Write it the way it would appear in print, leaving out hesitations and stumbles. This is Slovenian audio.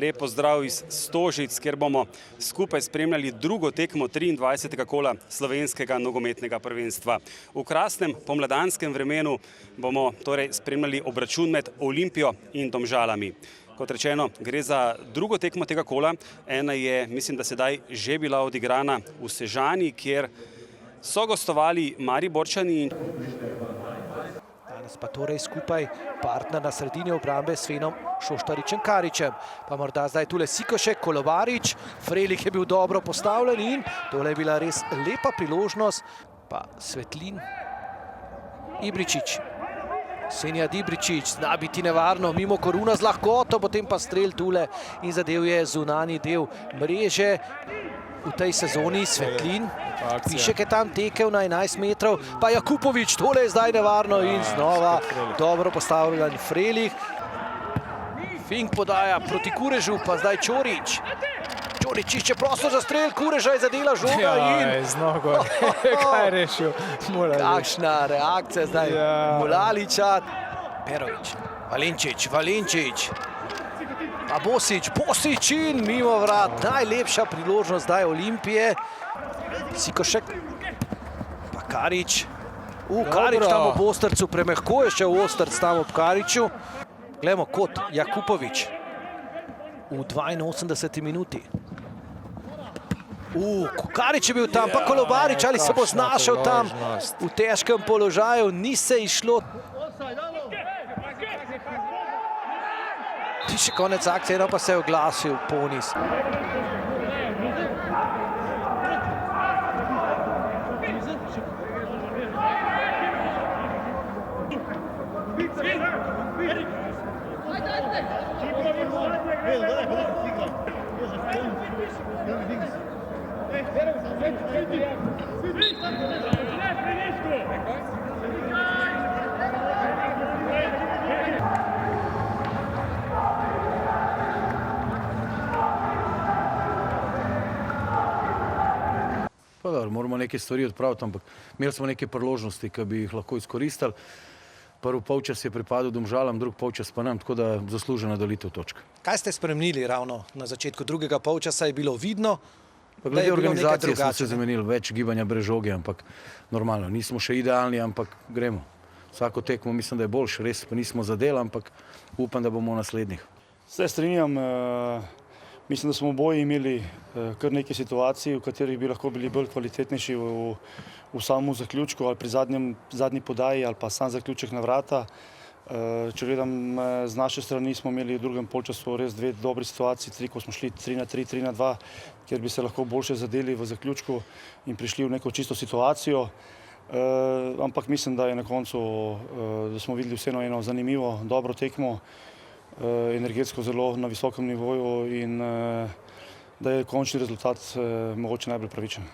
Lep pozdrav iz Stožic, kjer bomo skupaj spremljali drugo tekmo 23. kola slovenskega nogometnega prvenstva. V krasnem pomladanskem vremenu bomo torej spremljali obračun med Olimpijo in Domžalami. Kot rečeno, gre za drugo tekmo tega kola. Ena je, mislim, da sedaj že bila odigrana v Sežani, kjer so gostovali Mariborčani. Danes pa torej skupaj partner na sredini obrambe s Svenom Šoštaričem Karičem. Pa morda zdaj tule Sikošek, Kolovarič, Frelih je bil dobro postavljen in tole je bila res lepa priložnost. Pa Svetlin, Ibričič, Senijad Ibričič, zna biti nevarno, mimo Koruna z lahkoto, potem pa strel tule in zadev je zunanji del mreže. V tej sezoni Svetlin, Pišek je tam tekel na 11 metrov, pa Jakupovič, tole je zdaj nevarno in znova dobro postavljen Frelih. Fink podaja proti Kurežu, pa zdaj Čorič. Čorič išče prostor za strel, Kureža je zadela žoga in... z nogo, kaj je rešil? Kakšna reakcija zdaj Mulaliča. Perovič, Valenčič. Pa Bosič in mimo vrat. Najlepša priložnost zdaj Olimpije. Sikošek, pa Karič. Karič tam ob Ostrcu, premehko je še v Ostrc tam ob Kariču. Glejmo kot Jakupovič v 82. minuti. Karič je bil tam, pa Kolovarič, ali se bo znašel tam v težkem položaju, ni se išlo. Ti še konec akcije, no pa se je oglasil Ponis. Pa dobro, moramo neke stvari odpraviti, ampak imeli smo neke priložnosti, ki bi jih lahko izkoristili. Prvi polčas je pripadal Domžalam, drugi polčas pa nam, tako da zaslužena delitev točk. Kaj ste spremenili ravno na začetku drugega polčasa? Je bilo vidno, glede organizacije smo se zamenili, več gibanja brez žoge, ampak normalno. Nismo še idealni, ampak gremo. Vsako tekmo mislim, da je boljše, res pa nismo zadeli, ampak upam, da bomo v naslednjih. Se strinjam. Mislim, da smo oboji imeli kar nekaj situacij, v katerih bi lahko bili bolj kvalitetnejši v samem zaključku ali pri zadnji podaji ali pa sam zaključek na vrata. Če gledam z naše strani, smo imeli v drugem polčasu res dve dobri situaciji, ko smo šli 3-3, 3-2, kjer bi se lahko boljše zadeli v zaključku in prišli v neko čisto situacijo. Ampak mislim, da je na koncu, da smo videli vseeno eno zanimivo, dobro tekmo, energetsko zelo na visokem nivoju in da je končni rezultat mogoče najbolj pravičen.